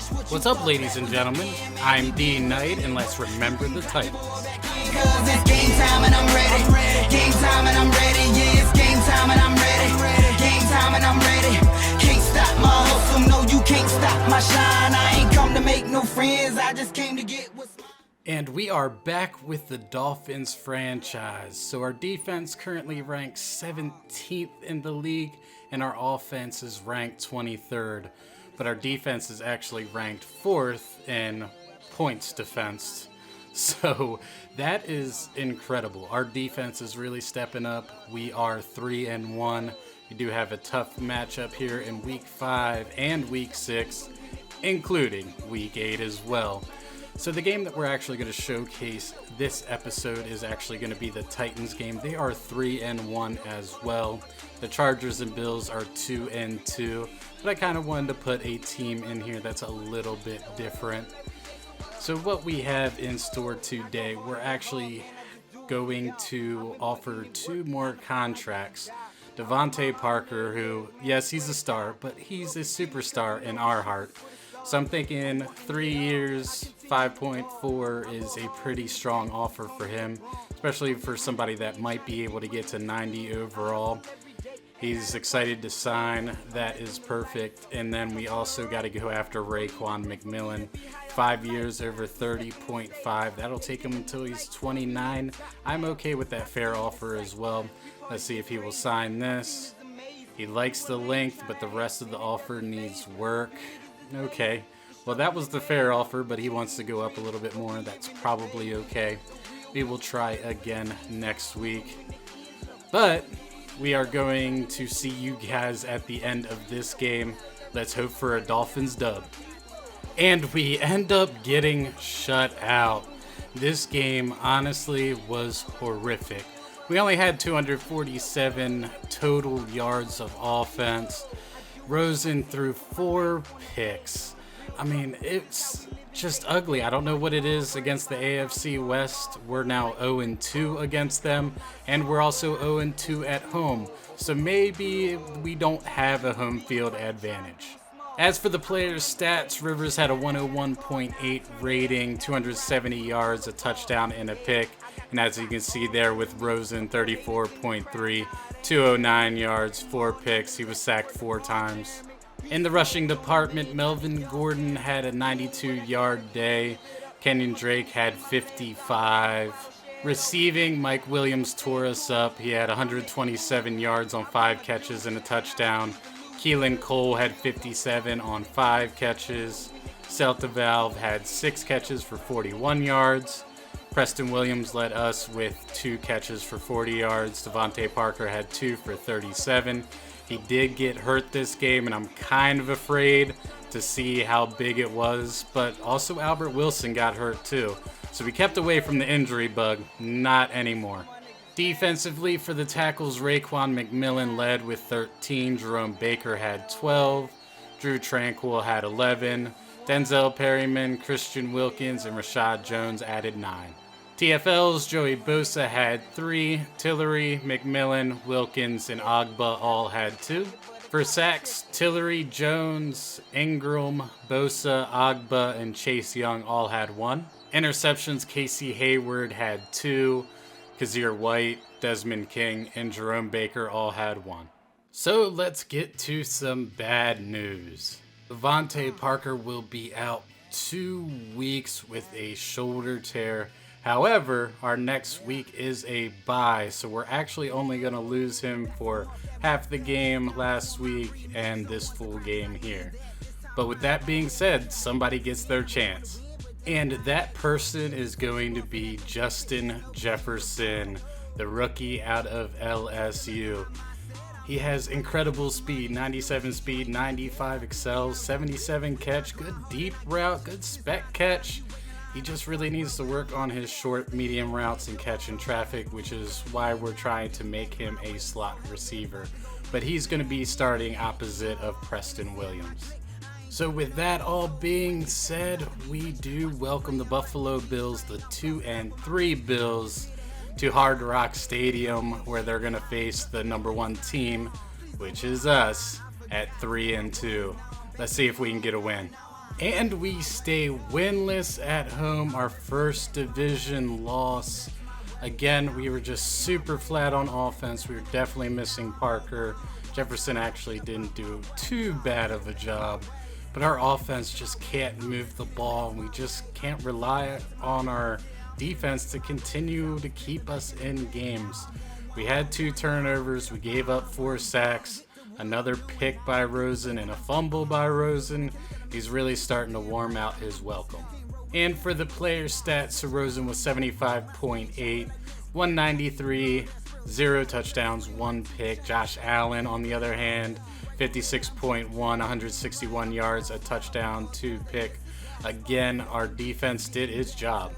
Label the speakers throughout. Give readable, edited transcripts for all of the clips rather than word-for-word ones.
Speaker 1: What's up, ladies and gentlemen? I'm D.Knight, and let's remember the Titans.
Speaker 2: Cause it's game time and I'm ready. Game time and I'm ready. Yeah, it's game time and I'm ready. Game time and I'm ready. Can't stop my hustle. No, you can't stop my shine. I ain't come to make no friends. I just came to get what's mine.
Speaker 1: And we are back with the Dolphins franchise. So our defense currently ranks 17th in the league, and our offense is ranked 23rd. But our defense is actually ranked 4th in points defensed. So that is incredible. Our defense is really stepping up. We are 3-1. We do have a tough matchup here in week 5 and week 6, including week 8 as well. So the game that we're actually going to showcase this episode is actually going to be the Titans game. They are 3-1 as well. The Chargers and Bills are 2-2, but I kind of wanted to put a team in here that's a little bit different. So what we have in store today, we're actually going to offer 2 more contracts. Devontae Parker, who, yes, he's a star, but he's a superstar in our heart. So I'm thinking 3 years, 5.4 is a pretty strong offer for him, especially for somebody that might be able to get to 90 overall. He's excited to sign. That is perfect. And then we also got to go after Raekwon McMillan. 5 years over 30.5. That'll take him until he's 29. I'm okay with that fair offer as well. Let's see if he will sign this. He likes the length, but the rest of the offer needs work. Okay. Well, that was the fair offer, but he wants to go up a little bit more. That's probably okay. We will try again next week. But we are going to see you guys at the end of this game. Let's hope for a Dolphins dub. And we end up getting shut out. This game honestly was horrific. We only had 247 total yards of offense. Rosen threw 4 picks. I mean, it's just ugly. I don't know what it is against the AFC West. We're now 0-2 against them, and we're also 0-2 at home. So maybe we don't have a home field advantage. As for the players' stats, Rivers had a 101.8 rating, 270 yards, a touchdown, and a pick. And as you can see there with Rosen, 34.3, 209 yards, 4 picks. He was sacked 4 times. In the rushing department, Melvin Gordon had a 92-yard day. Kenyon Drake had 55. Receiving, Mike Williams tore us up. He had 127 yards on 5 catches and a touchdown. Keelan Cole had 57 on 5 catches. Celta Valve had 6 catches for 41 yards. Preston Williams led us with 2 catches for 40 yards. Devontae Parker had 2 for 37. He did get hurt this game, and I'm kind of afraid to see how big it was. But also Albert Wilson got hurt too. So we kept away from the injury bug. Not anymore. Defensively for the tackles, Raekwon McMillan led with 13. Jerome Baker had 12. Drew Tranquil had 11. Denzel Perryman, Christian Wilkins, and Rashad Jones added 9. TFL's Joey Bosa had 3. Tillery, McMillan, Wilkins, and Agba all had 2. For sacks, Tillery, Jones, Ingram, Bosa, Agba, and Chase Young all had 1. Interceptions, Casey Hayward had 2. Kazir White, Desmond King, and Jerome Baker all had 1. So let's get to some bad news. Devontae Parker will be out 2 weeks with a shoulder tear. However, our next week is a bye, so we're actually only going to lose him for half the game last week and this full game here. But with that being said, somebody gets their chance. And that person is going to be Justin Jefferson, the rookie out of LSU. He has incredible speed, 97 speed, 95 excels, 77 catch, good deep route, good spec catch. He just really needs to work on his short, medium routes and catching traffic, which is why we're trying to make him a slot receiver. But he's going to be starting opposite of Preston Williams. So with that all being said, we do welcome the Buffalo Bills, the 2-3 Bills, to Hard Rock Stadium, where they're going to face the number 1 team, which is us, at 3-2. Let's see if we can get a win. And we stay winless at home, our first division loss. Again, we were just super flat on offense. We were definitely missing Parker. Jefferson actually didn't do too bad of a job, but our offense just can't move the ball. We just can't rely on our defense to continue to keep us in games. We had 2 turnovers. We gave up 4 sacks, another pick by Rosen, and a fumble by Rosen. He's really starting to warm out his welcome. And for the player stats, Rosen was 75.8, 193, 0 touchdowns, 1 pick. Josh Allen, on the other hand, 56.1, 161 yards, a touchdown, 2 pick. Again, our defense did its job.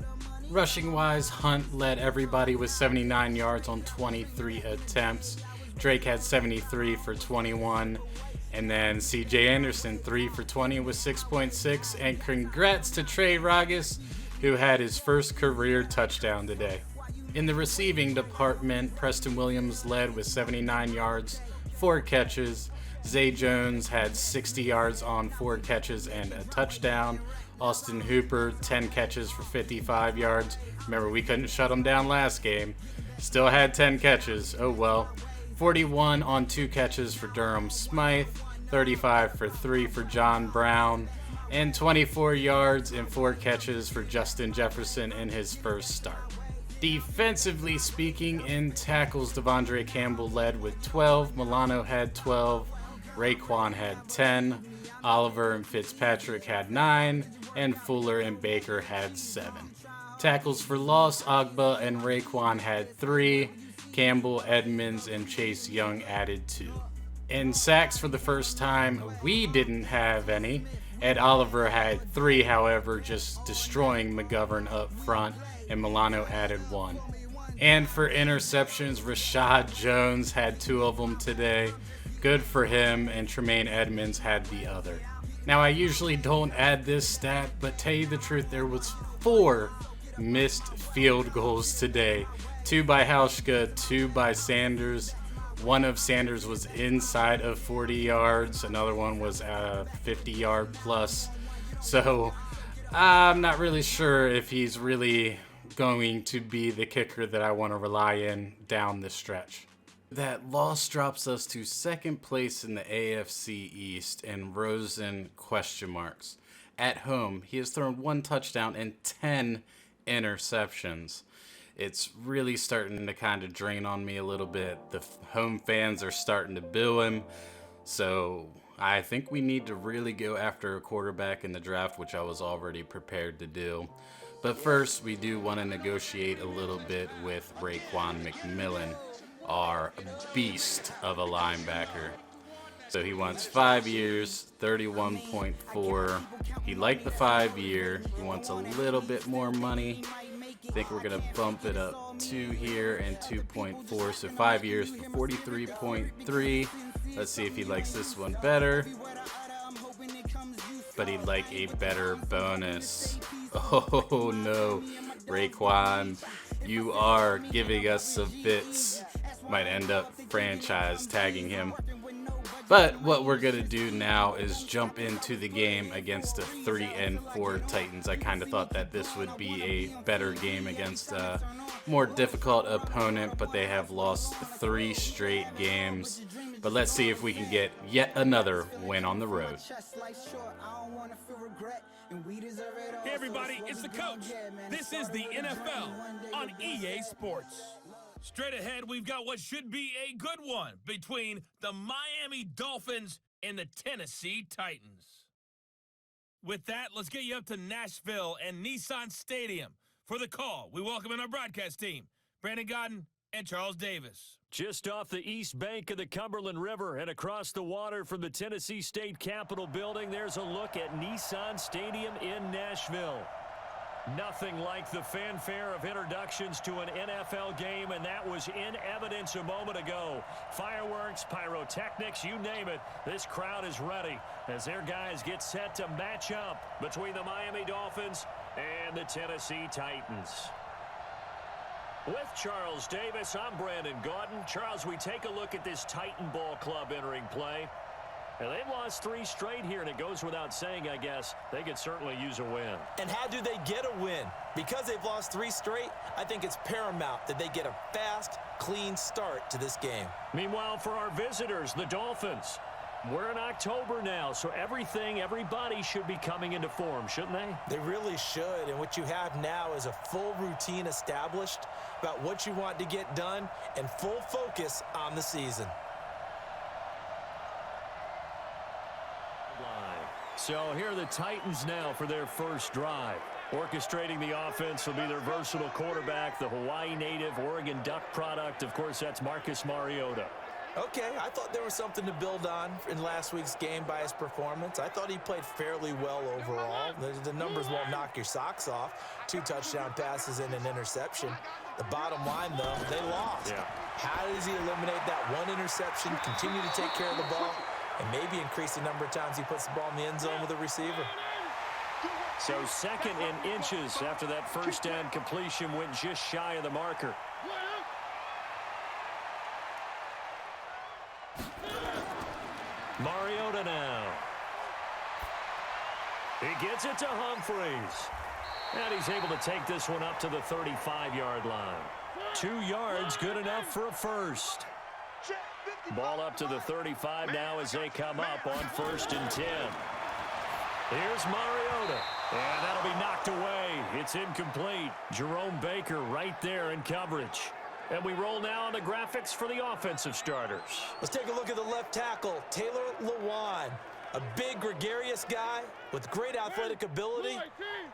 Speaker 1: Rushing wise, Hunt led everybody with 79 yards on 23 attempts. Drake had 73 for 21. And then CJ Anderson, 3 for 20 with 6.6. And congrats to Trey Ragas, who had his first career touchdown today. In the receiving department, Preston Williams led with 79 yards, 4 catches. Zay Jones had 60 yards on 4 catches and a touchdown. Austin Hooper, 10 catches for 55 yards. Remember, we couldn't shut him down last game. Still had 10 catches. Oh well. 41 on 2 catches for Durham Smythe, 35 for 3 for John Brown, and 24 yards and 4 catches for Justin Jefferson in his first start. Defensively speaking, in tackles, Devondre Campbell led with 12, Milano had 12, Raekwon had 10, Oliver and Fitzpatrick had 9, and Fuller and Baker had 7. Tackles for loss, Agba and Raekwon had 3, Campbell, Edmonds, and Chase Young added 2. In sacks for the first time, we didn't have any. Ed Oliver had 3, however, just destroying McGovern up front, and Milano added 1. And for interceptions, Rashad Jones had 2 of them today. Good for him, and Tremaine Edmonds had the other. Now, I usually don't add this stat, but tell you the truth, there was 4 missed field goals today. 2 by Hauschka, 2 by Sanders. One of Sanders was inside of 40 yards. Another one was 50-yard plus. So I'm not really sure if he's really going to be the kicker that I want to rely in down the stretch. That loss drops us to 2nd place in the AFC East, and Rosen question marks. At home, he has thrown 1 touchdown and 10 interceptions. It's really starting to kind of drain on me a little bit. The home fans are starting to boo him. So I think we need to really go after a quarterback in the draft, which I was already prepared to do. But first, we do want to negotiate a little bit with Raekwon McMillan, our beast of a linebacker. So he wants 5 years, 31.4. He liked the 5-year. He wants a little bit more money. I think we're going to bump it up 2 here and 2.4. So 5 years for 43.3. Let's see if he likes this one better. But he'd like a better bonus. Oh no, Raekwon, you are giving us some fits. Might end up franchise tagging him. But what we're going to do now is jump into the game against the 3-4 Titans. I kind of thought that this would be a better game against a more difficult opponent, but they have lost 3 straight games. But let's see if we can get yet another win on the road.
Speaker 3: Hey everybody, it's the coach. This is the NFL on EA Sports. Straight ahead, we've got what should be a good one between the Miami Dolphins and the Tennessee Titans. With that, let's get you up to Nashville and Nissan Stadium. For the call, we welcome in our broadcast team, Brandon Godden and Charles Davis.
Speaker 4: Just off the east bank of the Cumberland River and across the water from the Tennessee State Capitol building, there's a look at Nissan Stadium in Nashville. Nothing like the fanfare of introductions to an NFL game, and that was in evidence a moment ago. Fireworks, pyrotechnics, you name it. This crowd is ready as their guys get set to match up between the Miami Dolphins and the Tennessee Titans. With Charles Davis, I'm Brandon Godden. Charles, we take a look at this Titan Ball Club entering play. And they've lost 3 straight here, and it goes without saying, I guess, they could certainly use a win.
Speaker 5: And how do they get a win? Because they've lost 3 straight, I think it's paramount that they get a fast, clean start to this game.
Speaker 4: Meanwhile, for our visitors, the Dolphins, we're in October now, so everybody should be coming into form, shouldn't they?
Speaker 5: They really should, and what you have now is a full routine established about what you want to get done and full focus on the season.
Speaker 4: So here are the Titans now for their first drive. Orchestrating the offense will be their versatile quarterback, the Hawaii native, Oregon Duck product. Of course, that's Marcus Mariota.
Speaker 5: Okay, I thought there was something to build on in last week's game by his performance. I thought he played fairly well overall. The numbers won't knock your socks off. 2 touchdown passes and an interception. The bottom line, though, they lost. Yeah. How does he eliminate that 1 interception, continue to take care of the ball, and maybe increase the number of times he puts the ball in the end zone with a receiver?
Speaker 4: So 2nd and inches after that first down completion went just shy of the marker. Mariota now. He gets it to Humphreys. And he's able to take this one up to the 35-yard line. 2 yards, good enough for a first. Ball up to the 35 now as they come up on 1st and 10. Here's Mariota. And that'll be knocked away. It's incomplete. Jerome Baker right there in coverage. And we roll now on the graphics for the offensive starters.
Speaker 5: Let's take a look at the left tackle, Taylor Lewan. A big, gregarious guy with great athletic ability.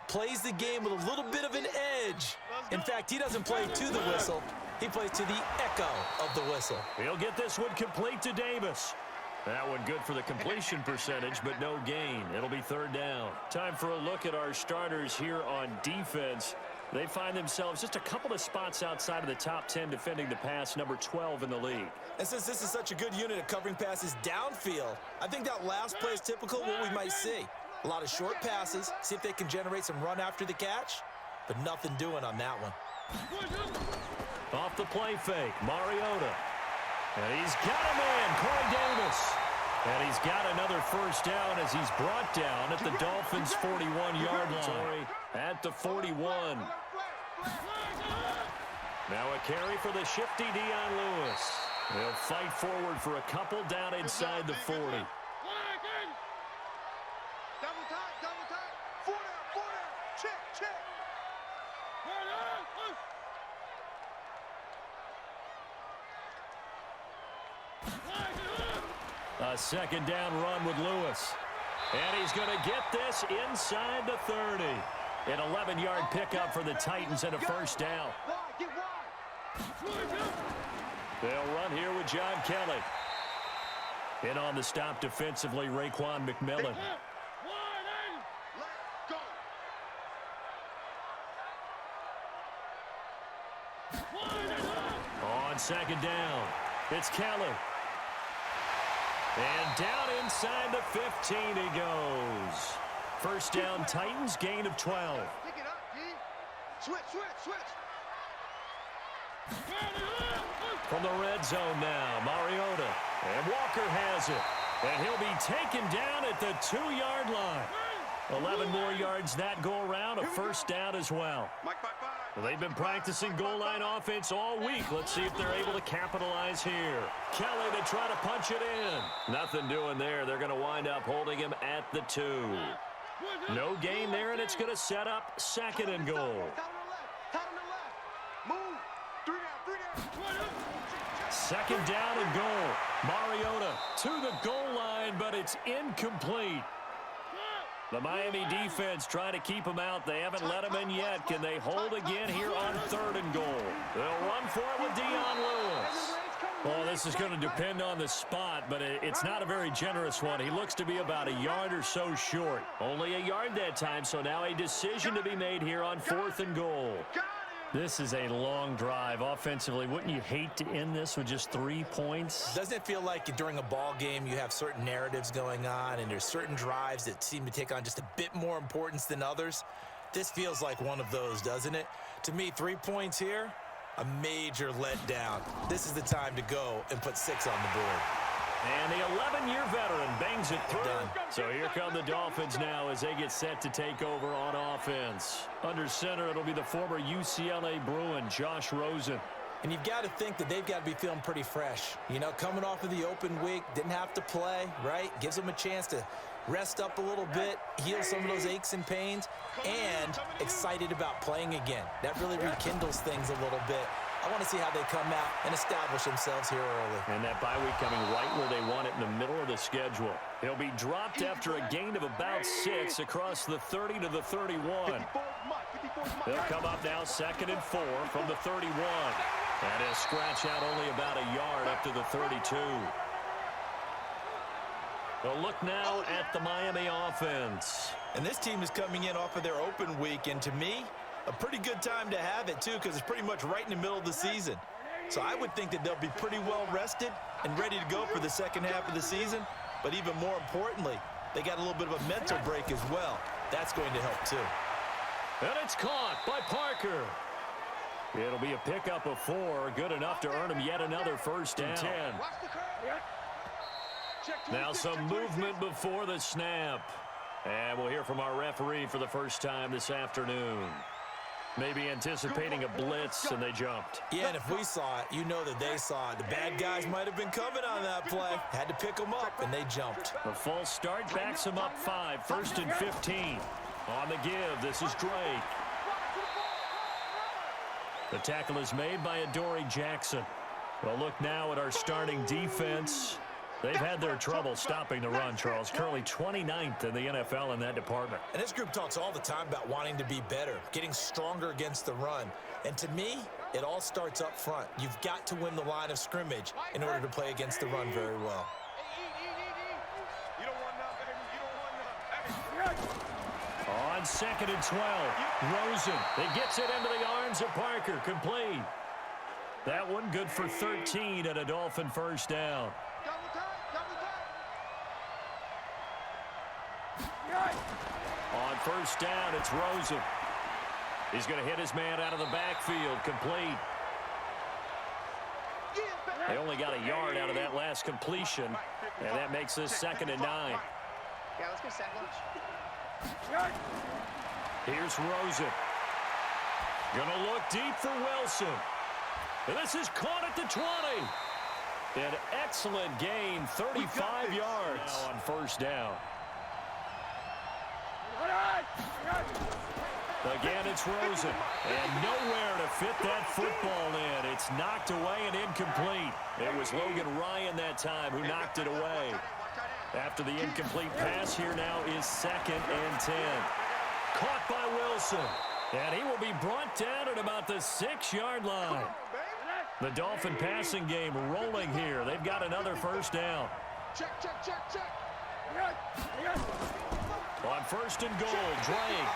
Speaker 5: Plays the game with a little bit of an edge. In fact, he doesn't play to the whistle. He plays to the echo of the whistle.
Speaker 4: He'll get this one complete to Davis. That one good for the completion percentage, but no gain. It'll be 3rd down. Time for a look at our starters here on defense. They find themselves just a couple of spots outside of the top 10 defending the pass, number 12 in the league.
Speaker 5: And since this is such a good unit of covering passes downfield, I think that last play is typical of what we might see. A lot of short passes, see if they can generate some run after the catch, but nothing doing on that one.
Speaker 4: Off the play fake, Mariota. And he's got a man, Corey Davis. And he's got another first down as he's brought down at the Dolphins' 41-yard line. At the 41. Now a carry for the shifty Dion Lewis. They'll fight forward for a couple down inside the 40. A 2nd down run with Lewis. And he's going to get this inside the 30. An 11-yard pickup for the Titans and a first down. They'll run here with John Kelly. In on the stop defensively, Raekwon McMillan. On 2nd down, it's Kelly. And down inside the 15 he goes. First down, Titans, gain of 12.
Speaker 6: Pick it up, D. Switch.
Speaker 4: From the red zone now, Mariota. And Walker has it. And he'll be taken down at the 2-yard line. 11 more yards that go around, a first down as well. Well, they've been practicing goal line offense all week. Let's see if they're able to capitalize here. Kelly to try to punch it in. Nothing doing there. They're going to wind up holding him at the 2. No gain there, and it's going to set up 2nd and goal. 2nd down and goal. Mariota to the goal line, but it's incomplete. The Miami defense trying to keep him out. They haven't let him in yet. Can they hold again here on 3rd and goal? They'll run for it with Dion Lewis. Well, this is going to depend on the spot, but it's not a very generous one. He looks to be about a yard or so short. Only a yard that time, so now a decision to be made here on 4th and goal. This is a long drive. Offensively, wouldn't you hate to end this with just 3 points?
Speaker 5: Doesn't it feel like during a ball game you have certain narratives going on and there's certain drives that seem to take on just a bit more importance than others? This feels like one of those, doesn't it? To me, 3 points here, a major letdown. This is the time to go and put 6 on the board.
Speaker 4: And the 11-year veteran bangs it through. So here come the Dolphins now as they get set to take over on offense. Under center, it'll be the former UCLA Bruin, Josh Rosen.
Speaker 5: And you've got to think that they've got to be feeling pretty fresh. You know, coming off of the open week, didn't have to play, right? Gives them a chance to rest up a little bit, heal some of those aches and pains, and excited about playing again. That really rekindles things a little bit. I want to see how they come out and establish themselves here early.
Speaker 4: And that bye week coming right where they want it in the middle of the schedule. He'll be dropped after a gain of about 6 across the 30 to the 31. They'll come up now 2nd and 4 from the 31. And he'll scratch out only about a yard up to the 32. We'll look now at the Miami offense.
Speaker 5: And this team is coming in off of their open week, and to me, a pretty good time to have it, too, because it's pretty much right in the middle of the season. So I would think that they'll be pretty well rested and ready to go for the second half of the season. But even more importantly, they got a little bit of a mental break as well. That's going to help, too.
Speaker 4: And it's caught by Parker. It'll be a pickup of 4, good enough to earn him yet another first and 10. Now some movement before the snap. And we'll hear from our referee for the first time this afternoon. Maybe anticipating a blitz, and they jumped.
Speaker 5: Yeah, and if we saw it, you know that they saw it. The bad guys might have been coming on that play. Had to pick them up, and they jumped.
Speaker 4: The false start backs them up 5, 1st and 15. On the give, this is Drake. The tackle is made by Adoree Jackson. Well, look now at our starting defense. They've had their trouble stopping the run, Charles. Currently 29th in the NFL in that department.
Speaker 5: And this group talks all the time about wanting to be better, getting stronger against the run. And to me, it all starts up front. You've got to win the line of scrimmage in order to play against the run very well.
Speaker 4: On 2nd and 12, Rosen. It gets it into the arms of Parker. Complete. That one good for 13 and a Dolphin first down. On first down, it's Rosen. He's going to hit his man out of the backfield. Complete. They only got a yard out of that last completion, and that makes this 2nd and 9.
Speaker 6: Yeah, let's go second.
Speaker 4: Here's Rosen. Gonna look deep for Wilson. And this is caught at the 20. An excellent gain, 35 yards now on first down. Again, it's Rosen. And nowhere to fit that football in. It's knocked away and incomplete. It was Logan Ryan that time who knocked it away. After the incomplete pass, here now is 2nd and 10. Caught by Wilson. And he will be brought down at about the 6-yard line. The Dolphin passing game rolling here. They've got another first down.
Speaker 6: Check.
Speaker 4: On 1st and goal, Drake.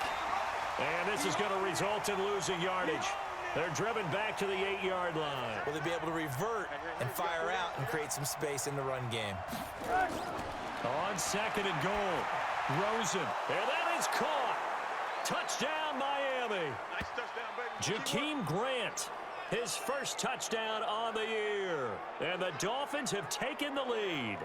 Speaker 4: And this is going to result in losing yardage. They're driven back to the 8-yard line.
Speaker 5: Will they be able to revert and fire out and create some space in the run game?
Speaker 4: On 2nd and goal, Rosen. And that is caught. Touchdown, Miami.
Speaker 6: Nice touchdown, baby.
Speaker 4: Jakeem Grant, his first touchdown on the year. And the Dolphins have taken the lead.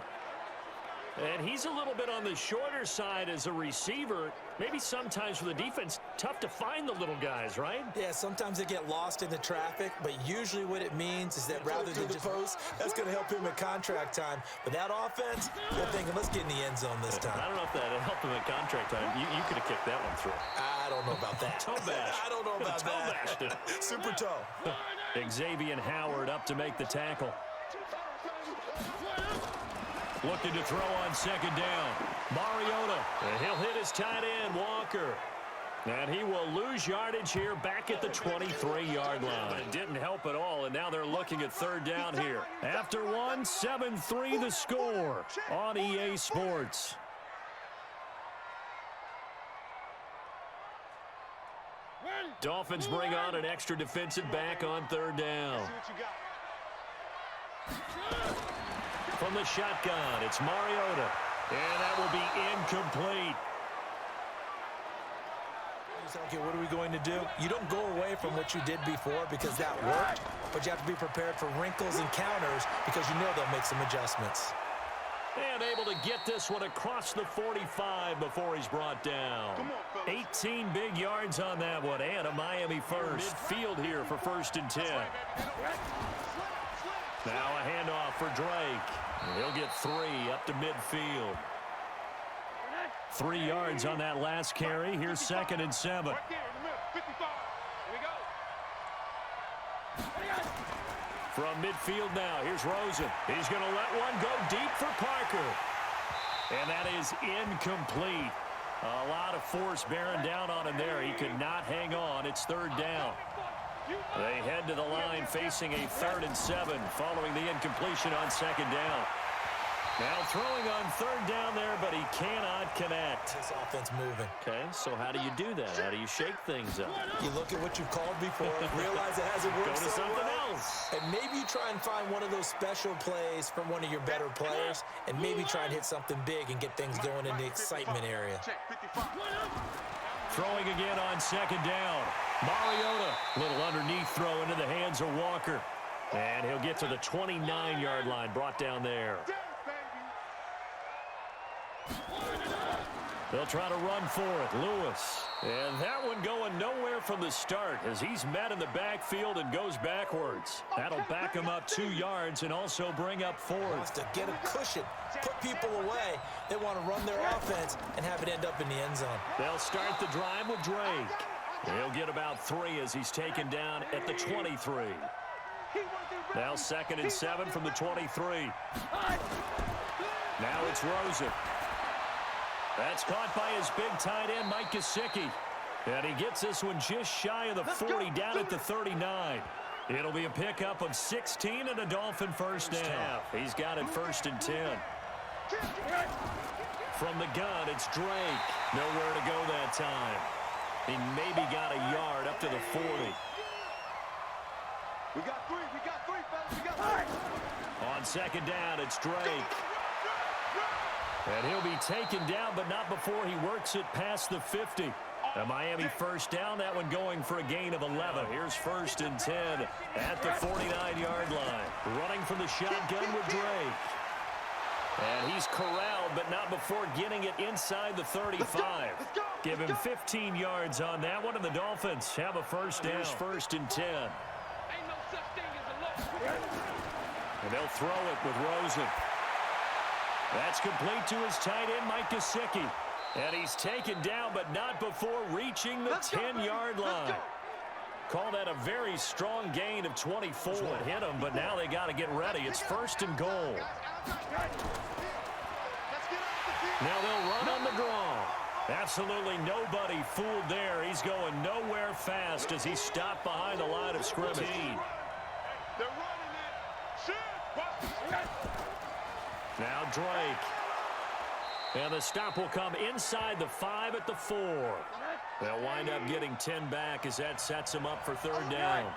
Speaker 4: And he's a little bit on the shorter side as a receiver. Maybe sometimes for the defense, tough to find the little guys, right?
Speaker 5: Yeah, sometimes they get lost in the traffic, but usually what it means is that rather than just post, that's going to help him at contract time. But that offense, they're thinking, let's get in the end zone this time.
Speaker 4: I don't know if that helped him at contract time. You could have kicked that one through.
Speaker 5: I don't know about that.
Speaker 4: Toe bash.
Speaker 5: I don't know about
Speaker 4: toe
Speaker 5: that.
Speaker 4: Bashed it.
Speaker 5: Super toe.
Speaker 4: Xavier Howard up to make the tackle. Looking to throw on 2nd down. Mariota. And he'll hit his tight end, Walker. And he will lose yardage here back at the 23-yard line. But it didn't help at all, and now they're looking at 3rd down here. After one, 7-3 the score on EA Sports. Dolphins bring on an extra defensive back on 3rd down. From the shotgun, it's Mariota. And that will be incomplete.
Speaker 5: Okay, what are we going to do? You don't go away from what you did before because that worked, but you have to be prepared for wrinkles and counters because you know they'll make some adjustments.
Speaker 4: And able to get this one across the 45 before he's brought down. 18 big yards on that one, and a Miami first. Midfield here for 1st and 10. Now a handoff for Drake. He'll get 3 up to midfield. 3 yards on that last carry. Here's 2nd and 7. From midfield now, here's Rosen. He's going to let one go deep for Parker. And that is incomplete. A lot of force bearing down on him there. He could not hang on. It's 3rd down. They head to the line facing a 3rd and 7 following the incompletion on 2nd down. Now throwing on 3rd down there, but he cannot connect.
Speaker 5: This offense moving.
Speaker 4: Okay, so how do you do that? How do you shake things up?
Speaker 5: You look at what you've called before, realize it hasn't worked.
Speaker 4: Go to something else.
Speaker 5: And maybe you try and find one of those special plays from one of your better players, and maybe try and hit something big and get things going in the excitement area.
Speaker 4: Throwing again on 2nd down. Mariota, little underneath throw into the hands of Walker. And he'll get to the 29-yard line, brought down there. They'll try to run for it. Lewis. And that one going nowhere from the start as he's met in the backfield and goes backwards. That'll back him up 2 yards and also bring up 4.
Speaker 5: Wants to get a cushion, put people away. They want to run their offense and have it end up in the end zone.
Speaker 4: They'll start the drive with Drake. He'll get about 3 as he's taken down at the 23. Now 2nd and 7 from the 23. Now it's Rosen. That's caught by his big tight end, Mike Gesicki. And he gets this one just shy of the 40 down at the 39. It'll be a pickup of 16 and a Dolphin first down. He's got it 1st and 10. From the gun, it's Drake. Nowhere to go that time. He maybe got a yard up to the 40.
Speaker 6: We got 3, fellas, we got 3.
Speaker 4: On 2nd down, it's Drake. And he'll be taken down, but not before he works it past the 50. A Miami first down, that one going for a gain of 11. Here's 1st and 10 at the 49-yard line. Running from the shotgun with Drake. And he's corralled, but not before getting it inside the 35. Give him 15 yards on that one, and the Dolphins have a first down. Here's 1st and 10. And they'll throw it with Rosen. That's complete to his tight end, Mike Gesicki. And he's taken down, but not before reaching the 10-yard line. Call that a very strong gain of 24. It hit him, but now they got to get ready. It's 1st and goal. Now they'll run on the draw. Absolutely nobody fooled there. He's going nowhere fast as he's stopped behind the line of scrimmage. Now Drake. And the stop will come inside the 5 at the 4. They'll wind up getting 10 back as that sets them up for 3rd down.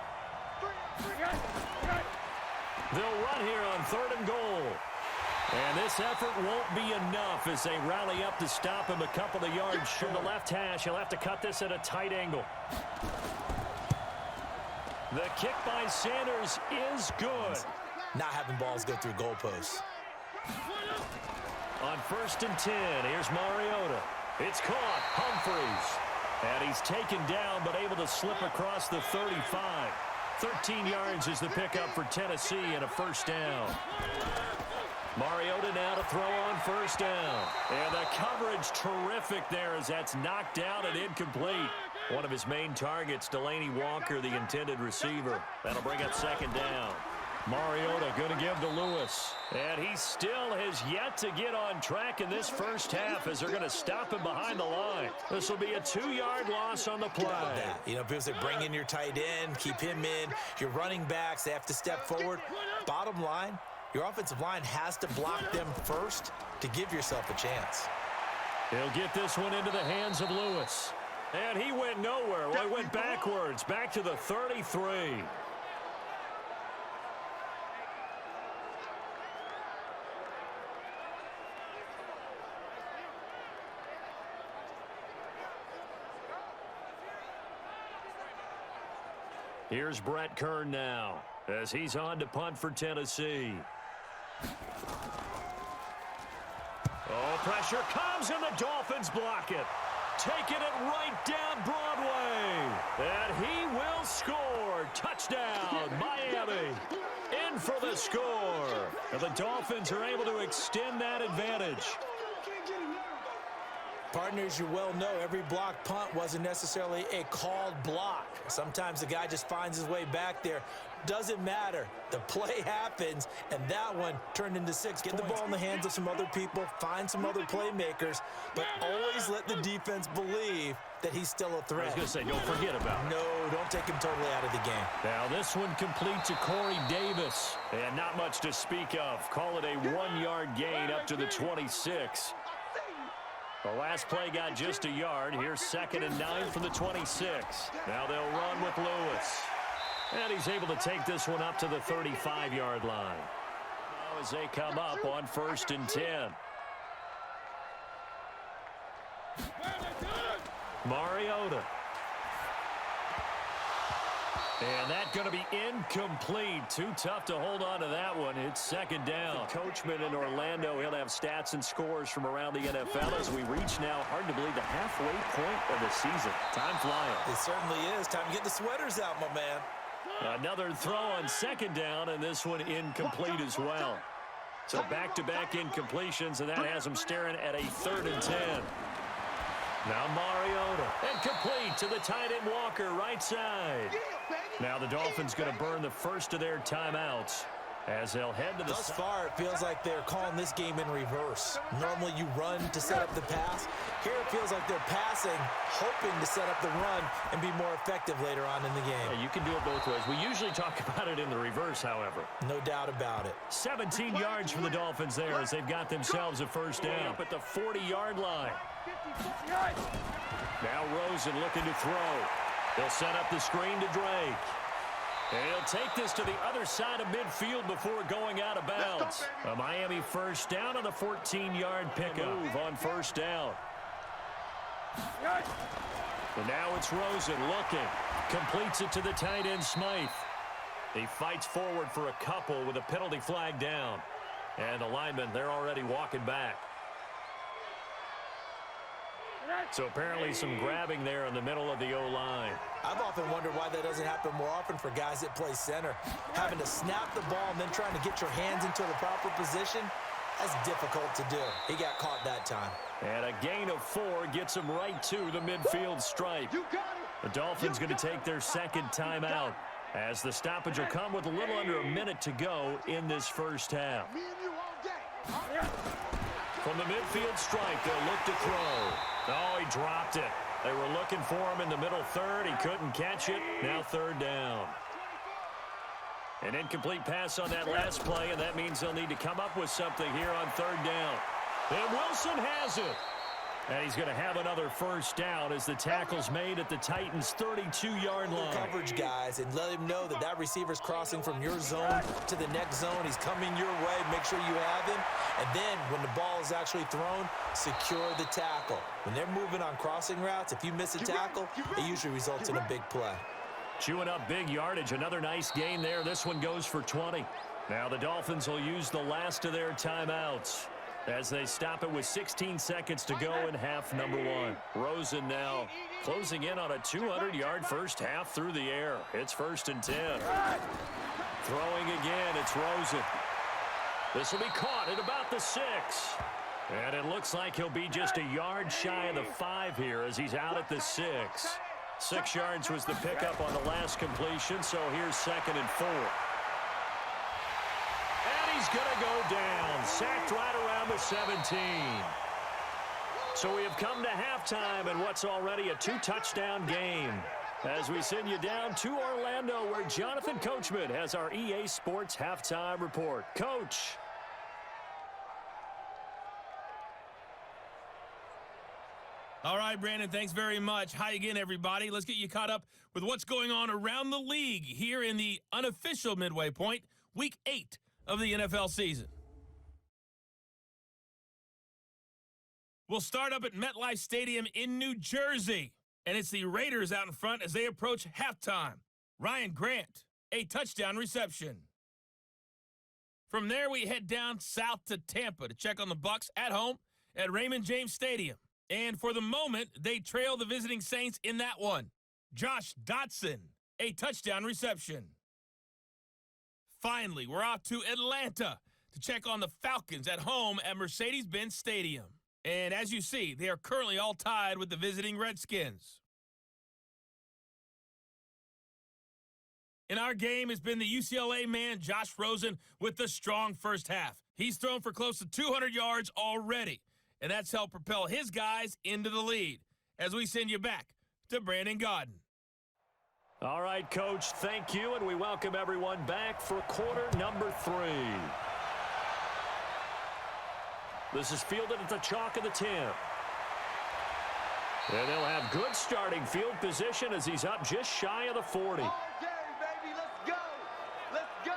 Speaker 4: They'll run here on 3rd and goal. And this effort won't be enough as they rally up to stop him a couple of yards from the left hash. He'll have to cut this at a tight angle. The kick by Sanders is good.
Speaker 5: Not having balls go through goalposts.
Speaker 4: On 1st and 10, here's Mariota. It's caught. Humphreys. And he's taken down, but able to slip across the 35. 13 yards is the pickup for Tennessee and a first down. Mariota now to throw on 1st down. And the coverage terrific there as that's knocked down and incomplete. One of his main targets, Delaney Walker, the intended receiver. That'll bring up 2nd down. Mariota going to give to Lewis. And he still has yet to get on track in this first half as they're going to stop him behind the line. This will be a 2-yard loss on the play.
Speaker 5: You know, people say bring in your tight end, keep him in. Your running backs, they have to step forward. Bottom line, your offensive line has to block them first to give yourself a chance.
Speaker 4: He'll get this one into the hands of Lewis. And he went nowhere. Well, he went backwards, back to the 33. Here's Brett Kern now as he's on to punt for Tennessee. Oh, pressure comes, and the Dolphins block it. Taking it right down Broadway. And he will score. Touchdown, Miami. In for the score. And the Dolphins are able to extend that advantage.
Speaker 5: Partners, you well know every block punt wasn't necessarily a called block. Sometimes the guy just finds his way back there. Doesn't matter. The play happens, and that one turned into 6 points. Get the ball in the hands of some other people, find some other playmakers, but always let the defense believe that he's still a threat.
Speaker 4: I was going to say, don't forget about it.
Speaker 5: No, don't take him totally out of the game.
Speaker 4: Now this one complete to Corey Davis. And not much to speak of. Call it a 1-yard gain up to the 26. The last play got just a yard. Here's 2nd and 9 from the 26. Now they'll run with Lewis. And he's able to take this one up to the 35-yard line. Now as they come up on 1st and 10. Mariota. And that's going to be incomplete. Too tough to hold on to that one. It's 2nd down. Coachman in Orlando, he'll have stats and scores from around the NFL as we reach now, hard to believe, the halfway point of the season. Time flying.
Speaker 5: It certainly is. Time to get the sweaters out, my man.
Speaker 4: Another throw on 2nd down, and this one incomplete as well. So back-to-back incompletions, and that has them staring at a 3rd and 10. Now Mariota, and complete to the tight end Walker, right side. Now the Dolphins going to burn the first of their timeouts as they'll head to the
Speaker 5: Thus far, it feels like they're calling this game in reverse. Normally you run to set up the pass. Here it feels like they're passing, hoping to set up the run and be more effective later on in the game.
Speaker 4: Yeah, you can do it both ways. We usually talk about it in the reverse, however.
Speaker 5: No doubt about it.
Speaker 4: 17 yards for the Dolphins there as they've got themselves a 1st down up at the 40-yard line. Now Rosen looking to throw. They'll set up the screen to Drake. And he'll take this to the other side of midfield before going out of bounds. A Miami 1st down on a 14-yard pickup. Move on 1st down. And now it's Rosen looking. Completes it to the tight end Smythe. He fights forward for a couple with a penalty flag down. And the linemen, they're already walking back. So apparently some grabbing there in the middle of the O-line.
Speaker 5: I've often wondered why that doesn't happen more often for guys that play center. Having to snap the ball and then trying to get your hands into the proper position, that's difficult to do. He got caught that time.
Speaker 4: And a gain of 4 gets him right to the midfield stripe. The Dolphins going to take their 2nd timeout as the stoppage will come with a little under a minute to go in this 1st half. From the midfield stripe, they'll look to throw. Oh, he dropped it. They were looking for him in the middle 3rd. He couldn't catch it. Now 3rd down. An incomplete pass on that last play, and that means they'll need to come up with something here on 3rd down. And Wilson has it. And he's going to have another 1st down as the tackle's made at the Titans' 32-yard line.
Speaker 5: Coverage, guys, and let him know that that receiver's crossing from your zone to the next zone. He's coming your way. Make sure you have him. And then when the ball is actually thrown, secure the tackle. When they're moving on crossing routes, if you miss a tackle, it usually results in a big play.
Speaker 4: Chewing up big yardage. Another nice gain there. This one goes for 20. Now the Dolphins will use the last of their timeouts as they stop it with 16 seconds to go in half number 1. Rosen now closing in on a 200-yard 1st half through the air. It's 1st and 10. Throwing again, it's Rosen. This will be caught at about the 6. And it looks like he'll be just a yard shy of the 5 here as he's out at the 6. 6 yards was the pickup on the last completion, so here's 2nd and 4. He's going to go down, sacked right around the 17. So we have come to halftime in what's already a 2-touchdown game as we send you down to Orlando where Jonathan Coachman has our EA Sports halftime report. Coach.
Speaker 3: All right, Brandon, thanks very much. Hi again, everybody. Let's get you caught up with what's going on around the league here in the unofficial midway point, Week 8 of the NFL season. We'll start up at MetLife Stadium in New Jersey, and it's the Raiders out in front as they approach halftime. Ryan Grant, a touchdown reception. From there, we head down south to Tampa to check on the Bucs at home at Raymond James Stadium. And for the moment, they trail the visiting Saints in that one. Josh Dotson, a touchdown reception. Finally, we're off to Atlanta to check on the Falcons at home at Mercedes-Benz Stadium. And as you see, they are currently all tied with the visiting Redskins. In our game has been the UCLA man, Josh Rosen, with the strong first half. He's thrown for close to 200 yards already, and that's helped propel his guys into the lead. As we send you back to Brandon Gaudin.
Speaker 4: All right, Coach, thank you, and we welcome everyone back for quarter number 3. This is fielded at the chalk of the 10. And they'll have good starting field position as he's up just shy of the 40.
Speaker 6: All day, baby. Let's go. Let's go.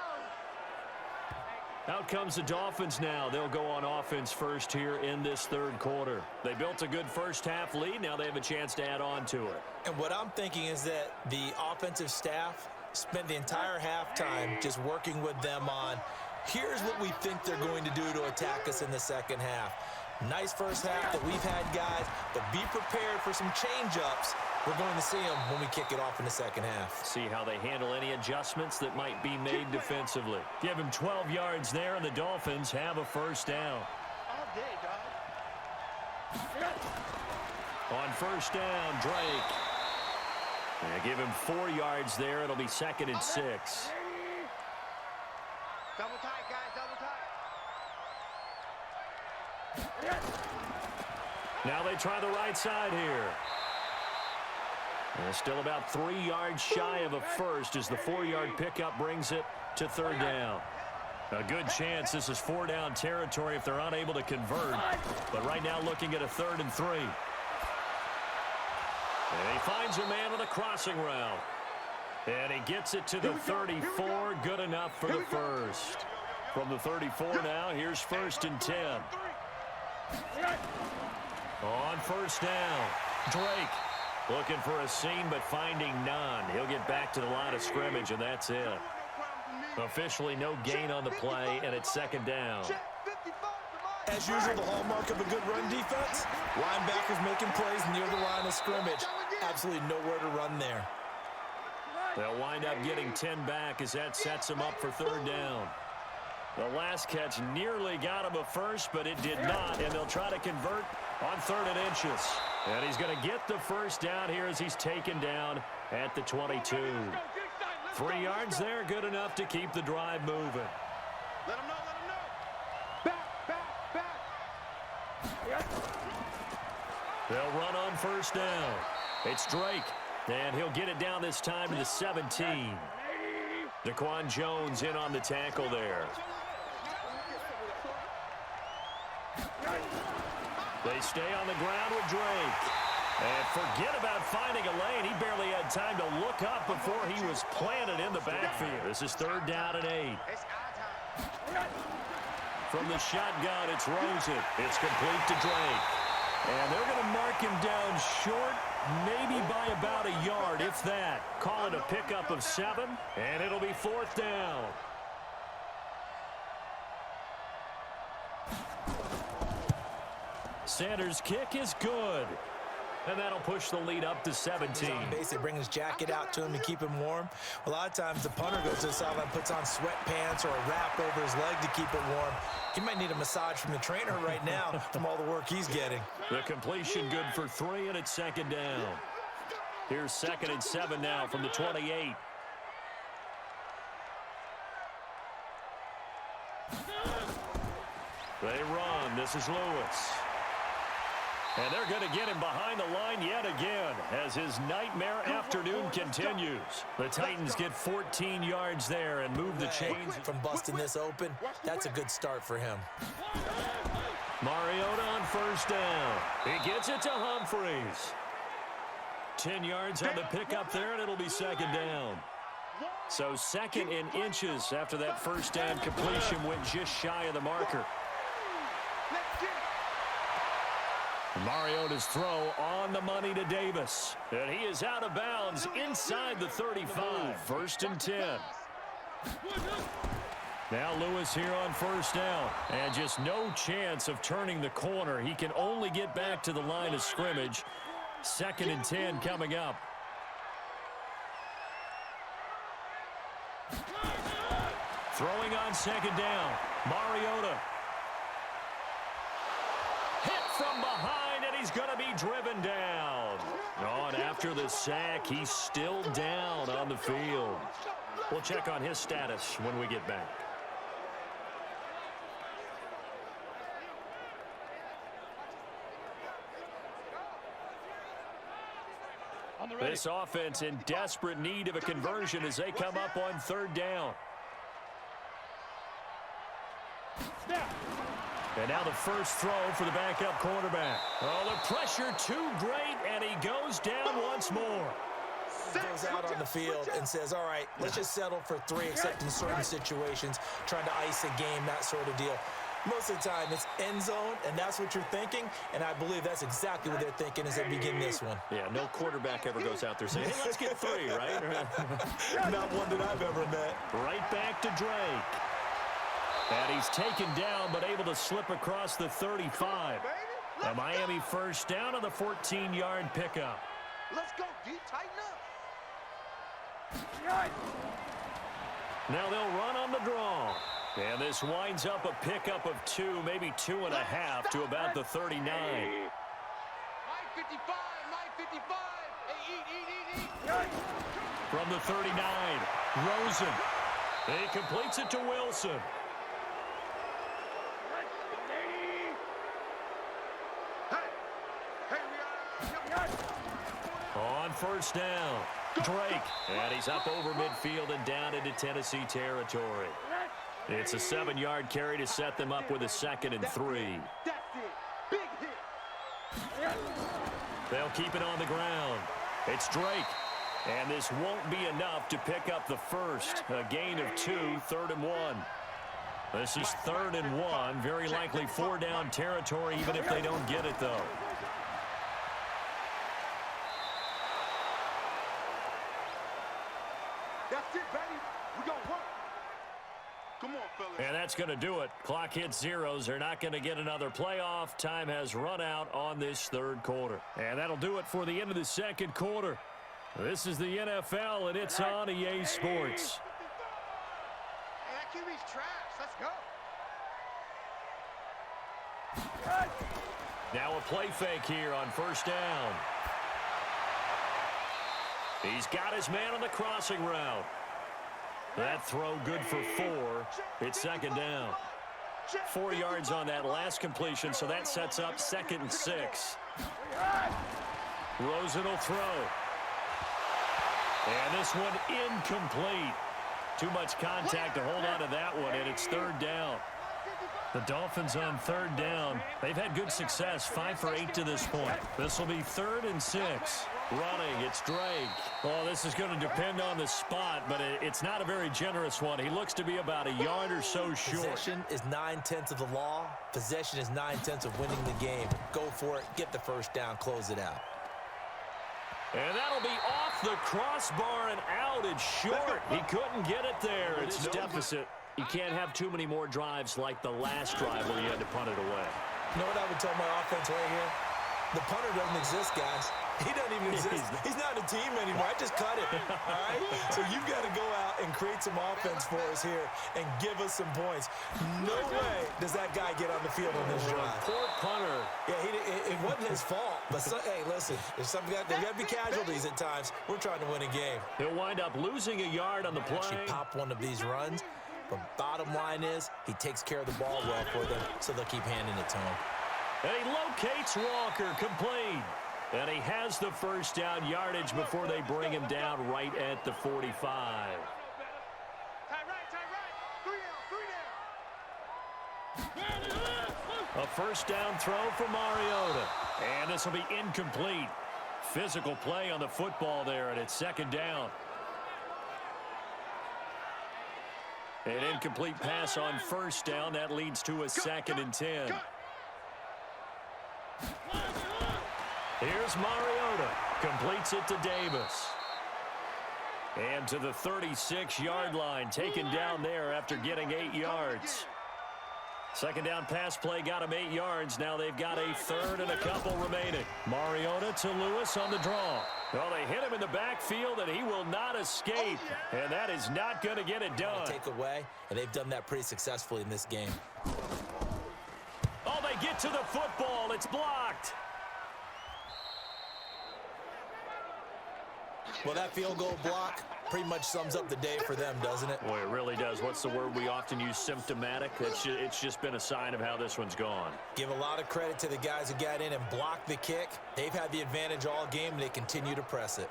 Speaker 4: Out comes the Dolphins now. They'll go on offense first here in this third quarter. They built a good first half lead. Now they have a chance to add on to it.
Speaker 5: And what I'm thinking is that the offensive staff spent the entire halftime just working with them on, here's what we think they're going to do to attack us in the second half. Nice first half that we've had, guys, but be prepared for some change-ups. We're going to see them when we kick it off in the second half.
Speaker 4: See how they handle any adjustments that might be made defensively. Give him 12 yards there, and the Dolphins have a first down.
Speaker 6: All day, dog.
Speaker 4: On first down, Drake. And give him 4 yards there. It'll be 2nd and 6.
Speaker 6: Double tight, guys. Double tight.
Speaker 4: Now they try the right side here. And still about 3 yards shy of a first as the 4-yard pickup brings it to third down. A good chance this is 4-down territory if they're unable to convert. But right now looking at a 3rd and 3. And he finds a man on a crossing route. And he gets it to the 34. Good enough for the first. From the 34 now, here's 1st and 10. On first down, Drake looking for a seam but finding none. He'll get back to the line of scrimmage, and that's it. Officially no gain on the play, and it's 2nd down.
Speaker 5: As usual, the hallmark of a good run defense, linebackers making plays near the line of scrimmage. Absolutely nowhere to run there.
Speaker 4: They'll wind up getting 10 back as that sets them up for 3rd down. The last catch nearly got him a first, but it did not, and they'll try to convert on 3rd and inches. And he's going to get the first down here as he's taken down at the 22. 3 yards there, good enough to keep the drive moving.
Speaker 6: Let him know. Let him know. Back.
Speaker 4: They'll run on first down. It's Drake, and he'll get it down this time to the 17. Daquan Jones in on the tackle there. They stay on the ground with Drake. And forget about finding a lane. He barely had time to look up before he was planted in the backfield. This is 3rd down and 8. From the shotgun, it's Rosen. It's complete to Drake. And they're going to mark him down short, maybe by about a yard, if that. Call it a pickup of 7, and it'll be 4th down. Sanders' kick is good. And that'll push the lead up to 17.
Speaker 5: Basically bring his jacket out to him to keep him warm. A lot of times the punter goes to the sideline, puts on sweatpants or a wrap over his leg to keep it warm. He might need a massage from the trainer right now from all the work he's getting.
Speaker 4: The completion good for 3, and it's 2nd down. Here's 2nd and 7 now from the 28. They run. This is Lewis. And they're going to get him behind the line yet again as his nightmare afternoon continues. The Titans get 14 yards there and move the chains.
Speaker 5: From busting this open, that's a good start for him.
Speaker 4: Mariota on first down. He gets it to Humphreys. 10 yards on the pickup there, and it'll be 2nd down. So 2nd and inches after that first down completion went just shy of the marker. Mariota's throw on the money to Davis. And he is out of bounds inside the 35. 1st and 10. Now Lewis here on first down. And just no chance of turning the corner. He can only get back to the line of scrimmage. 2nd and 10 coming up. Throwing on 2nd down. Mariota. Hit from behind, and he's going to be driven down. Oh, and after the sack, he's still down on the field. We'll check on his status when we get back. This offense in desperate need of a conversion as they come up on 3rd down. And now the first throw for the backup quarterback. Oh, the pressure too great, and he goes down once more.
Speaker 5: Goes out on the field and says, all right, let's just settle for 3, except in certain situations, trying to ice a game, that sort of deal. Most of the time, it's end zone, and that's what you're thinking, and I believe that's exactly what they're thinking as they begin this one.
Speaker 4: Yeah, no quarterback ever goes out there saying, hey, let's get 3, right?
Speaker 5: Not one that I've ever met.
Speaker 4: Right back to Drake. And he's taken down, but able to slip across the 35. A Miami first down on the 14-yard pickup.
Speaker 6: Let's go, D. Tighten up.
Speaker 4: Now they'll run on the draw. And this winds up a pickup of 2, maybe 2.5 to about the 39.
Speaker 6: My 55, my 55. Hey, eat.
Speaker 4: From the 39, Rosen. He completes it to Wilson. On first down, Drake. And he's up over midfield and down into Tennessee territory. It's a 7-yard carry to set them up with a 2nd and 3.
Speaker 6: That's it. Big hit.
Speaker 4: They'll keep it on the ground. It's Drake. And this won't be enough to pick up the first. A gain of 2, 3rd and 1. This is 3rd and 1. Very likely 4-down territory, even if they don't get it, though.
Speaker 6: That's it, baby. We gonna work. Come on, fellas.
Speaker 4: And that's going to do it. Clock hits zeros. They're not going to get another playoff. Time has run out on this 3rd quarter. And that'll do it for the end of the 2nd quarter. This is the NFL, and it's on EA Sports.
Speaker 6: Hey, that QB's trash. Let's go.
Speaker 4: Now a play fake here on first down. He's got his man on the crossing route. That throw good for 4. It's 2nd down. 4 yards on that last completion, so that sets up 2nd and 6. Rosen will throw. And this one incomplete. Too much contact to hold on to that one, and it's 3rd down. The Dolphins on 3rd down. They've had good success, 5 for 8 to this point. This will be 3rd and 6. Running, it's Drake. Well, this is going to depend on the spot, but it's not a very generous one. He looks to be about a yard or so short.
Speaker 5: Possession is 9/10 of the law. Possession is 9/10 of winning the game. Go for it. Get the first down. Close it out.
Speaker 4: And that'll be off the crossbar and out. It's short. He couldn't get it there. It's deficit. You can't have too many more drives like the last drive where you had to punt it away.
Speaker 5: You know what I would tell my offense right here? The punter doesn't exist, guys. He doesn't even exist. He's not a team anymore. I just cut it, all right? So you've got to go out and create some offense for us here and give us some points. No way does that guy get on the field on this drive.
Speaker 4: Poor punter.
Speaker 5: Yeah, it wasn't his fault. But, hey, listen, there's got to be casualties at times. We're trying to win a game.
Speaker 4: He'll wind up losing a yard on the play.
Speaker 5: Actually pop one of these runs. But bottom line is he takes care of the ball well for them, so they'll keep handing it to him.
Speaker 4: And he locates Walker, complete. And he has the first down yardage before they bring him down right at the 45.
Speaker 6: Tie right. 3 down.
Speaker 4: A first down throw for Mariota. And this will be incomplete. Physical play on the football there, and it's 2nd down. An incomplete pass on first down. That leads to a 2nd and 10. Here's Mariota. Completes it to Davis. And to the 36-yard line, taken down there after getting 8 yards. Second down pass play got him 8 yards. Now they've got a third and a couple remaining. Mariota to Lewis on the draw. Well, they hit him in the backfield, and he will not escape. And that is not going to get it done.
Speaker 5: Take away, and they've done that pretty successfully in this game.
Speaker 4: Oh, they get to the football. It's blocked.
Speaker 5: Well, that field goal block pretty much sums up the day for them, doesn't it?
Speaker 4: Boy, it really does. What's the word we often use? Symptomatic. It's just been a sign of how this one's gone.
Speaker 5: Give a lot of credit to the guys who got in and blocked the kick. They've had the advantage all game, and they continue to press it.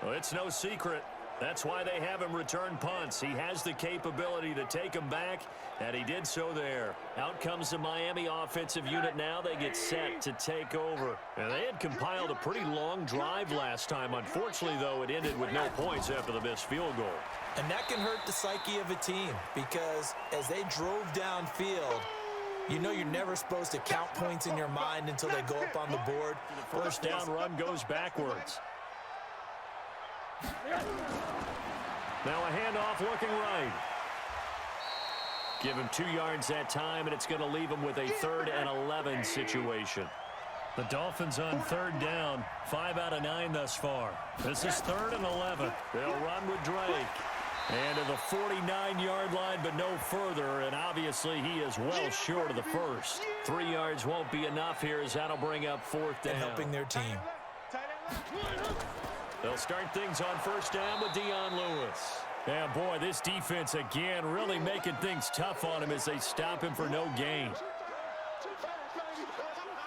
Speaker 4: Well, it's no secret. That's why they have him return punts. He has the capability to take them back, and he did so there. Out comes the Miami offensive unit now. They get set to take over. And they had compiled a pretty long drive last time. Unfortunately, though, it ended with no points after the missed field goal.
Speaker 5: And that can hurt the psyche of a team because as they drove downfield, you know you're never supposed to count points in your mind until they go up on the board.
Speaker 4: First down run goes backwards. Now a handoff looking right. Give him 2 yards that time, and it's going to leave him with a 3rd and 11 situation. The Dolphins on 3rd down, 5 out of 9 thus far. This is 3rd and 11. They'll run with Drake. And to the 49-yard line, but no further, and obviously he is well short of the first. 3 yards won't be enough here as that'll bring up 4th down.
Speaker 5: And helping their team.
Speaker 4: They'll start things on 1st down with Dion Lewis. And boy, this defense again really making things tough on him as they stop him for no gain.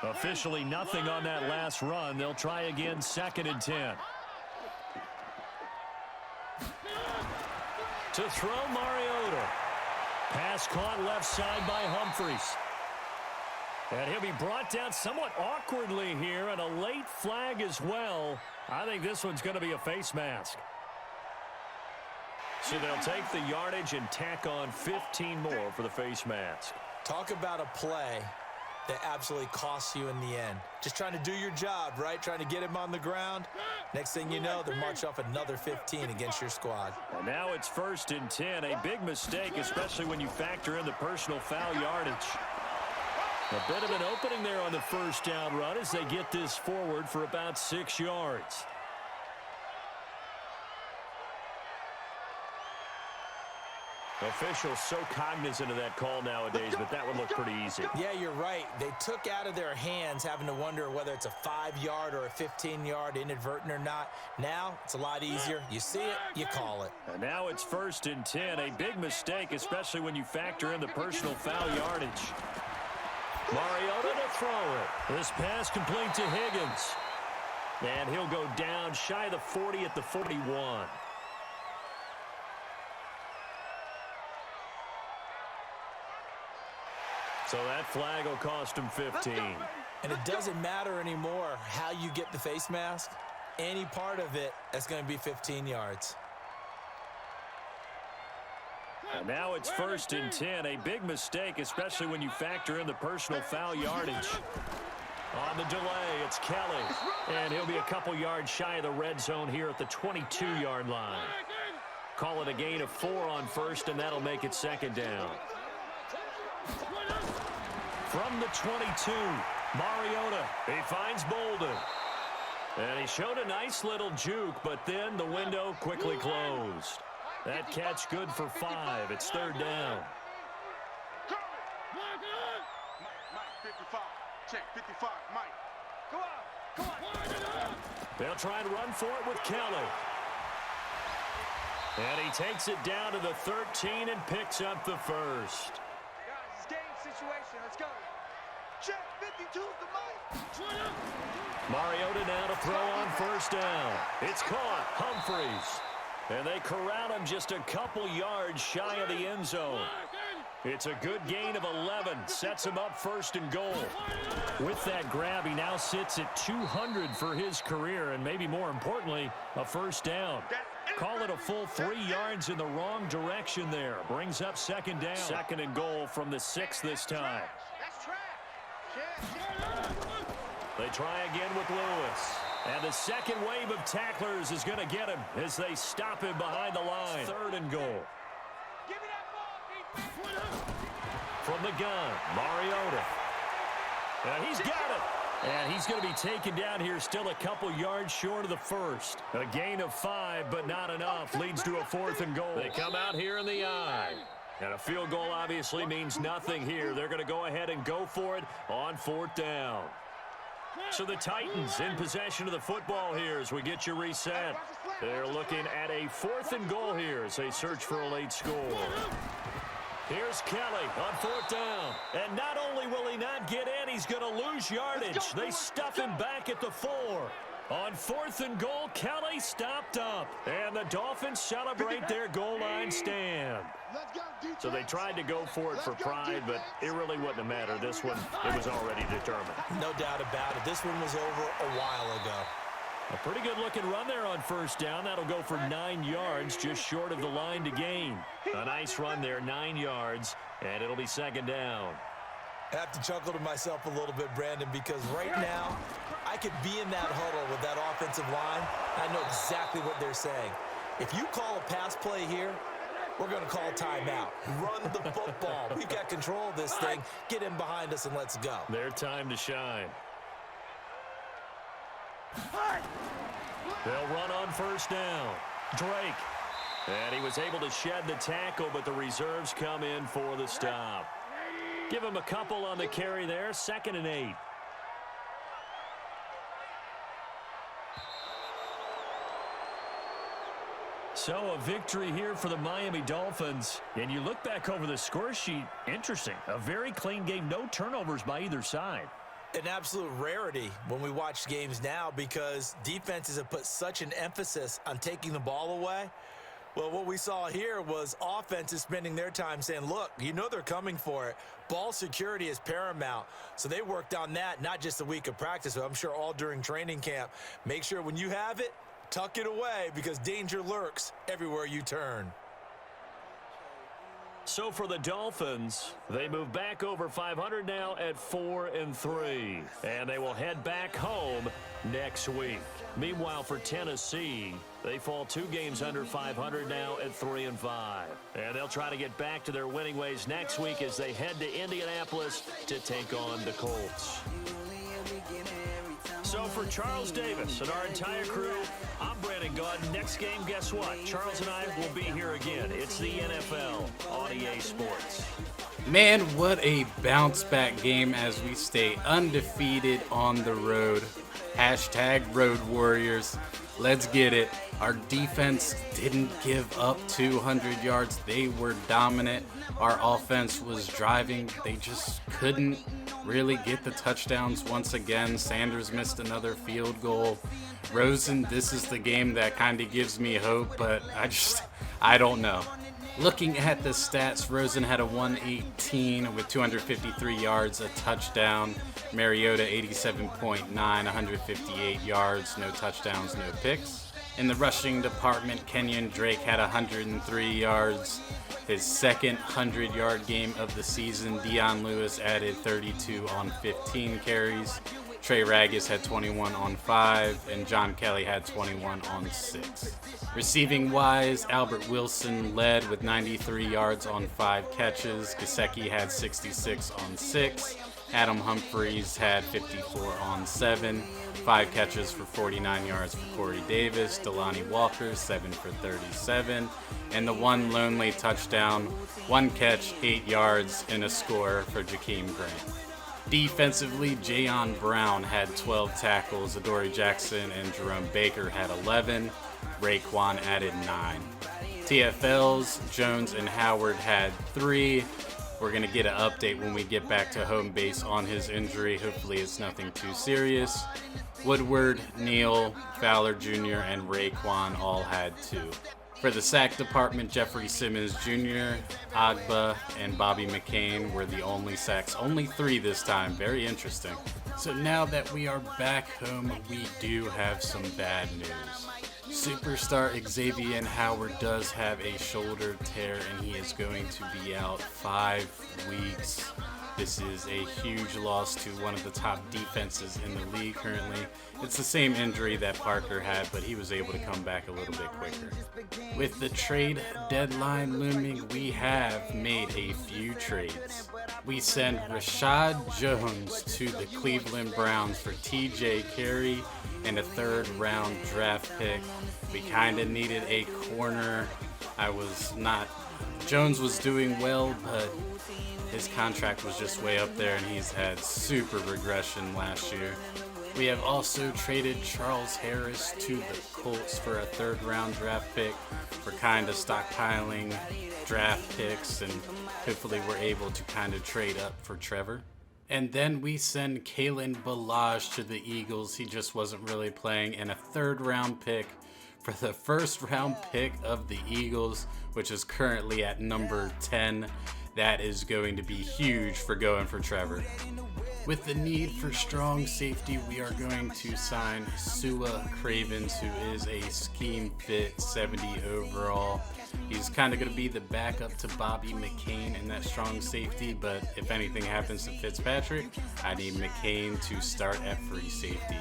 Speaker 4: Officially nothing on that last run. They'll try again 2nd and 10. To throw Mariota. Pass caught left side by Humphries. And he'll be brought down somewhat awkwardly here, and a late flag as well. I think this one's going to be a face mask. So they'll take the yardage and tack on 15 more for the face mask.
Speaker 5: Talk about a play that absolutely costs you in the end. Just trying to do your job, right? Trying to get him on the ground. Next thing you know, they march off another 15 against your squad.
Speaker 4: And now it's 1st and 10. A big mistake, especially when you factor in the personal foul yardage. A bit of an opening there on the 1st down run as they get this forward for about 6 yards. Officials so cognizant of that call nowadays, but that would look pretty easy.
Speaker 5: Yeah, you're right. They took out of their hands having to wonder whether it's a 5-yard or a 15-yard inadvertent or not. Now, it's a lot easier. You see it, you call it.
Speaker 4: And now it's 1st and 10. A big mistake, especially when you factor in the personal foul yardage. Mariota to throw it. This pass complete to Higgins. And he'll go down shy of the 40 at the 41. So that flag will cost him 15.
Speaker 5: And it doesn't matter anymore how you get the face mask. Any part of it is going to be 15 yards.
Speaker 4: And now it's 1st and 10. A big mistake, especially when you factor in the personal foul yardage. On the delay, it's Kelly. And he'll be a couple yards shy of the red zone here at the 22-yard line. Call it a gain of 4 on 1st, and that'll make it 2nd down. From the 22, Mariota. He finds Bolden. And he showed a nice little juke, but then the window quickly closed. That catch good for 5. It's 3rd down.
Speaker 6: Mike, 55. Check, 55, Mike. Come on.
Speaker 4: They'll try and run for it with Kelly. And he takes it down to the 13 and picks up the first.
Speaker 6: Guys, it's game situation. Let's go. Check, 52's the Mike.
Speaker 4: Mariota now to throw on 1st down. It's caught. Humphries. And they corral him just a couple yards shy of the end zone. It's a good gain of 11. Sets him up 1st and goal. With that grab, he now sits at 200 for his career, and maybe more importantly, a 1st down. Call it a full 3 yards in the wrong direction there. Brings up 2nd down. 2nd and goal from the 6 this time.
Speaker 6: That's trash.
Speaker 4: They try again with Lewis. And the second wave of tacklers is going to get him as they stop him behind the line. 3rd and goal.
Speaker 6: Give me that ball, defense.
Speaker 4: From the gun, Mariota. And he's got it. And he's going to be taken down here still a couple yards short of the first. A gain of 5, but not enough. Leads to a 4th and goal. They come out here in the eye. And a field goal obviously means nothing here. They're going to go ahead and go for it on 4th down. So the Titans in possession of the football here as we get you reset. They're looking at a 4th and goal here as they search for a late score. Here's Kelly on 4th down. And not only will he not get in, he's going to lose yardage. They stuff him back at the 4. On 4th and goal, Kelly stopped up. And the Dolphins celebrate their goal line stand. So they tried to go for it for pride, but it really wouldn't have mattered. This one, it was already determined.
Speaker 5: No doubt about it. This one was over a while ago.
Speaker 4: A pretty good-looking run there on 1st down. That'll go for 9 yards, just short of the line to gain. A nice run there, 9 yards, and it'll be 2nd down.
Speaker 5: I have to chuckle to myself a little bit, Brandon, because right now I could be in that huddle with that offensive line. I know exactly what they're saying. If you call a pass play here, we're going to call timeout. Run the football. We've got control of this thing. Get in behind us and let's go.
Speaker 4: Their time to shine. They'll run on 1st down. Drake. And he was able to shed the tackle, but the reserves come in for the stop. Give him a couple on the carry there. 2nd and 8. So a victory here for the Miami Dolphins. And you look back over the score sheet, interesting. A very clean game, no turnovers by either side.
Speaker 5: An absolute rarity when we watch games now because defenses have put such an emphasis on taking the ball away. Well, what we saw here was offenses spending their time saying, look, you know they're coming for it. Ball security is paramount. So they worked on that, not just a week of practice, but I'm sure all during training camp. Make sure when you have it, tuck it away because danger lurks everywhere you turn.
Speaker 4: So for the Dolphins, they move back over 500 now at 4-3. And they will head back home next week. Meanwhile, for Tennessee, they fall 2 games under 500 now at 3-5. And they'll try to get back to their winning ways next week as they head to Indianapolis to take on the Colts. So for Charles Davis and our entire crew, I'm Brandon Gaudin. Next game, guess what? Charles and I will be here again. It's the NFL on EA Sports.
Speaker 1: Man, what a bounce-back game as we stay undefeated on the road. Hashtag Road Warriors. Let's get it. Our defense didn't give up 200 yards. They were dominant. Our offense was driving. They just couldn't really get the touchdowns once again. Sanders missed another field goal. Rosen, this is the game that kind of gives me hope, but I don't know. Looking at the stats, Rosen had a 118 with 253 yards, a touchdown. Mariota 87.9, 158 yards, no touchdowns, no picks. In the rushing department, Kenyon Drake had 103 yards. His second 100-yard game of the season. Dion Lewis added 32 on 15 carries. Trey Ragas had 21 on 5, and John Kelly had 21 on 6. Receiving-wise, Albert Wilson led with 93 yards on 5 catches. Gesicki had 66 on 6. Adam Humphries had 54 on 7. 5 catches for 49 yards for Corey Davis. Delanie Walker, 7 for 37. And the one lonely touchdown, 1 catch, 8 yards, and a score for Jakeem Grant. Defensively, Jayon Brown had 12 tackles. Adoree Jackson and Jerome Baker had 11. Raekwon added 9. TFLs, Jones and Howard had 3. We're going to get an update when we get back to home base on his injury. Hopefully it's nothing too serious. Woodward, Neal, Fowler Jr., and Raekwon all had 2. For the sack department, Jeffrey Simmons Jr., Agba, and Bobby McCain were the only sacks. Only 3 this time. Very interesting. So now that we are back home, we do have some bad news. Superstar Xavier Howard does have a shoulder tear, and he is going to be out 5 weeks. This is a huge loss to one of the top defenses in the league currently. It's the same injury that Parker had, but he was able to come back a little bit quicker. With the trade deadline looming, we have made a few trades. We send Rashad Jones to the Cleveland Browns for TJ Carey and a 3rd round draft pick. We kind of needed a corner. Jones was doing well, but his contract was just way up there and he's had super regression last year. We have also traded Charles Harris to the Colts for a 3rd round draft pick. We're kind of stockpiling draft picks and hopefully we're able to kind of trade up for Trevor. And then we send Kalen Ballage to the Eagles. He just wasn't really playing, and a 3rd round pick for the 1st round pick of the Eagles, which is currently at number 10. That is going to be huge for going for Trevor. With the need for strong safety, we are going to sign Sua Cravens, who is a scheme fit 70 overall. He's kind of going to be the backup to Bobby McCain in that strong safety, but if anything happens to Fitzpatrick, I need McCain to start at free safety.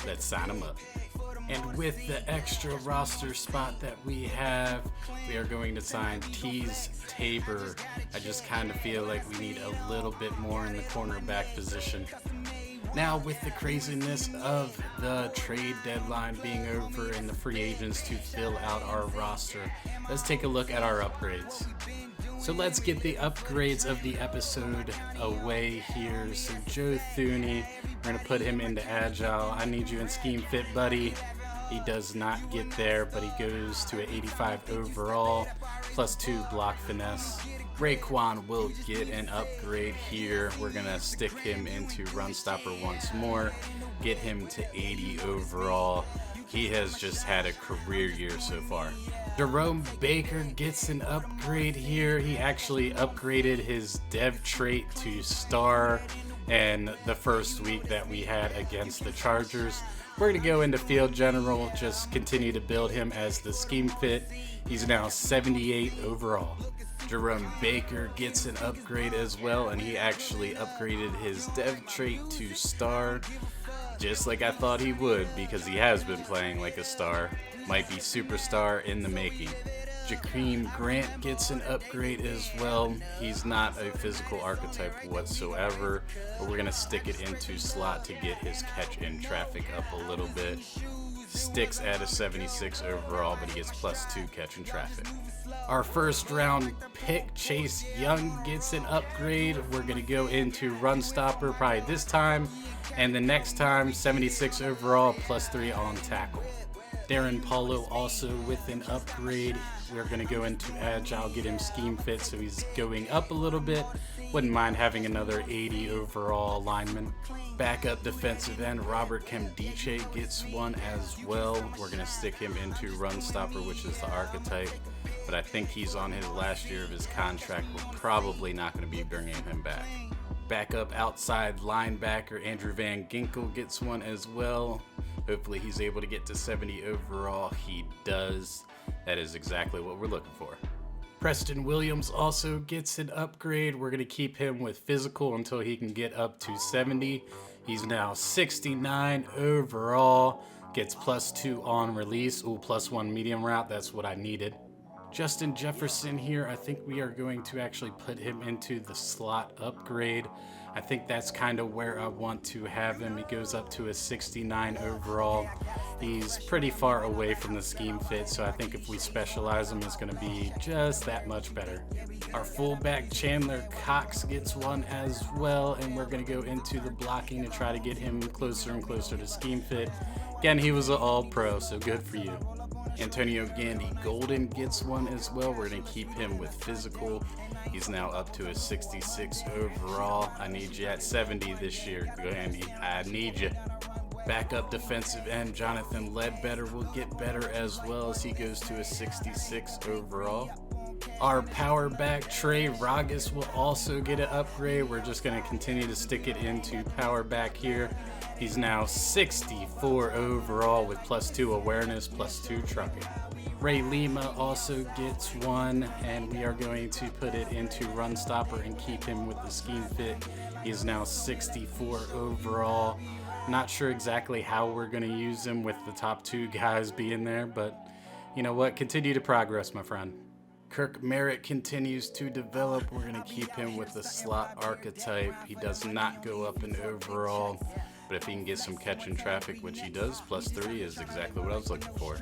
Speaker 1: Let's sign him up. And with the extra roster spot that we have, we are going to sign Teez Tabor. I just kind of feel like we need a little bit more in the cornerback position. Now, with the craziness of the trade deadline being over and the free agents to fill out our roster, let's take a look at our upgrades. So let's get the upgrades of the episode away here. So Joe Thuney, we're going to put him into Agile. I need you in Scheme Fit, buddy. He does not get there, but he goes to an 85 overall, +2 block finesse. Raekwon will get an upgrade here. We're going to stick him into Run Stopper once more, get him to 80 overall. He has just had a career year so far. Jerome Baker gets an upgrade here. He actually upgraded his dev trait to star in the first week that we had against the Chargers. We're going to go into Field General, just continue to build him as the scheme fit. He's now 78 overall. Jerome Baker gets an upgrade as well, and he actually upgraded his dev trait to star, just like I thought he would, because he has been playing like a star. Might be superstar in the making. Jakeem Grant gets an upgrade as well. He's not a physical archetype whatsoever, but we're going to stick it into slot to get his catch in traffic up a little bit. Sticks at a 76 overall, but he gets +2 catch in traffic. Our 1st round pick, Chase Young, gets an upgrade. We're going to go into Run Stopper probably this time, and the next time 76 overall, +3 on tackle. Darren Paulo also with an upgrade. We're going to go into Agile, get him scheme fit, so he's going up a little bit. Wouldn't mind having another 80 overall lineman. Backup defensive end Robert Kemdiche gets one as well. We're going to stick him into Run Stopper, which is the archetype, but I think he's on his last year of his contract. We're probably not going to be bringing him back. Backup outside linebacker Andrew Van Ginkel gets one as well. Hopefully he's able to get to 70 overall. He does. That is exactly what we're looking for. Preston Williams also gets an upgrade. We're going to keep him with physical until he can get up to 70. He's now 69 overall. Gets +2 on release. Ooh, +1 medium route. That's what I needed. Justin Jefferson here, I think we are going to actually put him into the slot upgrade. I think that's kind of where I want to have him. He goes up to a 69 overall. He's pretty far away from the scheme fit, so I think if we specialize him, it's going to be just that much better. Our fullback Chandler Cox gets one as well, and we're going to go into the blocking to try to get him closer and closer to scheme fit. Again, he was an all-pro, so good for you. Antonio Gandy Golden gets one as well. We're going to keep him with physical. He's now up to a 66 overall. I need you at 70 this year, Gandy. I need you. Backup defensive end Jonathan Ledbetter will get better as well as he goes to a 66 overall. Our power back Trey Ragas will also get an upgrade. We're just going to continue to stick it into power back here. He's now 64 overall with +2 awareness, +2 trucking. Ray Lima also gets 1, and we are going to put it into run stopper and keep him with the scheme fit. He is now 64 overall. Not sure exactly how we're going to use him with the top 2 guys being there, but you know what? Continue to progress, my friend. Kirk Merritt continues to develop. We're going to keep him with the slot archetype. He does not go up in overall, but if he can get some catch in traffic, which he does, +3 is exactly what I was looking for.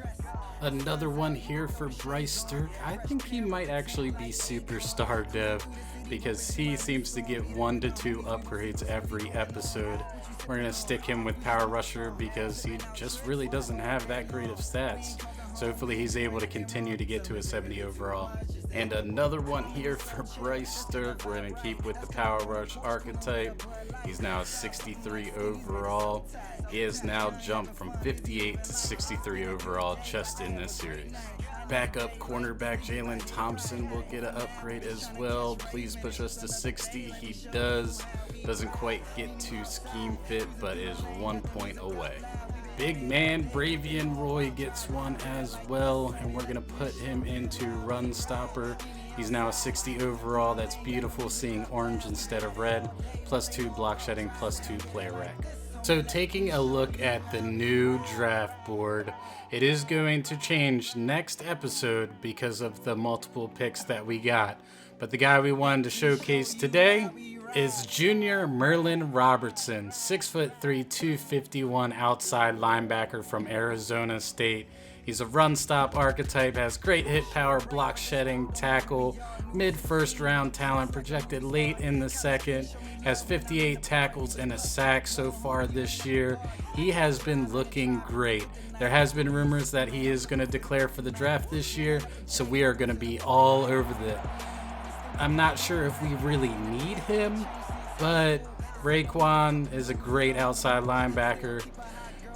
Speaker 1: Another one here for Bryce Stirk. I think he might actually be superstar dev because he seems to get 1 to 2 upgrades every episode. We're going to stick him with Power Rusher because he just really doesn't have that great of stats. So hopefully he's able to continue to get to a 70 overall. And another one here for Bryce Stirk. We're going to keep with the Power Rush archetype. He's now 63 overall. He has now jumped from 58 to 63 overall just in this series. Backup cornerback Jalen Thompson will get an upgrade as well. Please push us to 60. He does. Doesn't quite get to scheme fit, but is 1 point away. Big man Bravian Roy gets 1 as well, and we're going to put him into run stopper. He's now a 60 overall. That's beautiful seeing orange instead of red. +2 block shedding, +2 play rec. So taking a look at the new draft board, it is going to change next episode because of the multiple picks that we got. But the guy we wanted to showcase today is Junior Merlin Robertson, 6'3", 251 outside linebacker from Arizona State. He's a run stop archetype, has great hit power, block shedding, tackle, mid first round talent, projected late in the second, has 58 tackles and a sack so far this year. He has been looking great. There has been rumors that he is going to declare for the draft this year, so we are going to be all over that. I'm not sure if we really need him, but Raekwon is a great outside linebacker,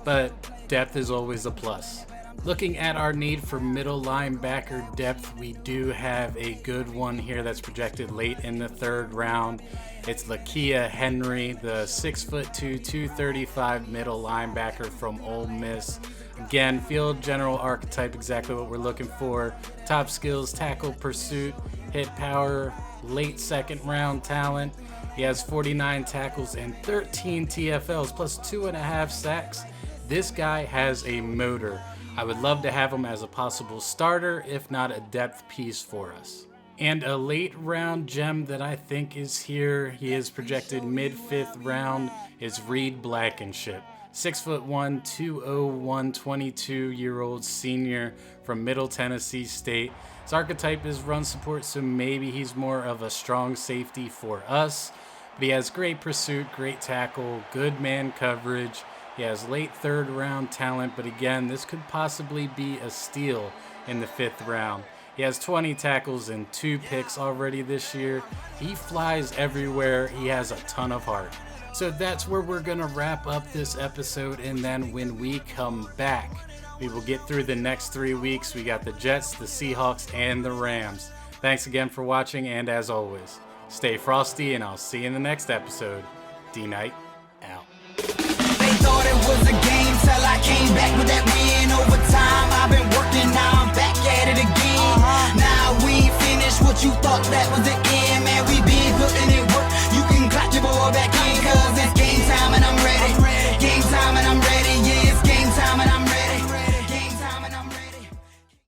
Speaker 1: but depth is always a plus. Looking at our need for middle linebacker depth, we do have a good one here that's projected late in the 3rd round. It's Lakia Henry, the 6'2", 235 middle linebacker from Ole Miss. Again, field general archetype, exactly what we're looking for. Top skills, tackle pursuit, hit power, late 2nd round talent. He has 49 tackles and 13 TFLs plus 2.5 sacks. This guy has a motor. I would love to have him as a possible starter, if not a depth piece for us. And a late round gem that I think is here, he is projected mid 5th round, is Reed Blankenship. 6'1", 201, 22-year-old senior from Middle Tennessee State. His archetype is run support, so maybe he's more of a strong safety for us. But he has great pursuit, great tackle, good man coverage. He has late 3rd round talent, but again, this could possibly be a steal in the 5th round. He has 20 tackles and 2 picks already this year. He flies everywhere. He has a ton of heart. So that's where we're going to wrap up this episode, and then when we come back, we will get through the next 3 weeks. We got the Jets, the Seahawks, and the Rams. Thanks again for watching, and as always, stay frosty, and I'll see you in the next episode. D.Knight, out.
Speaker 2: They thought it was a game till I came back with that win overtime. I've been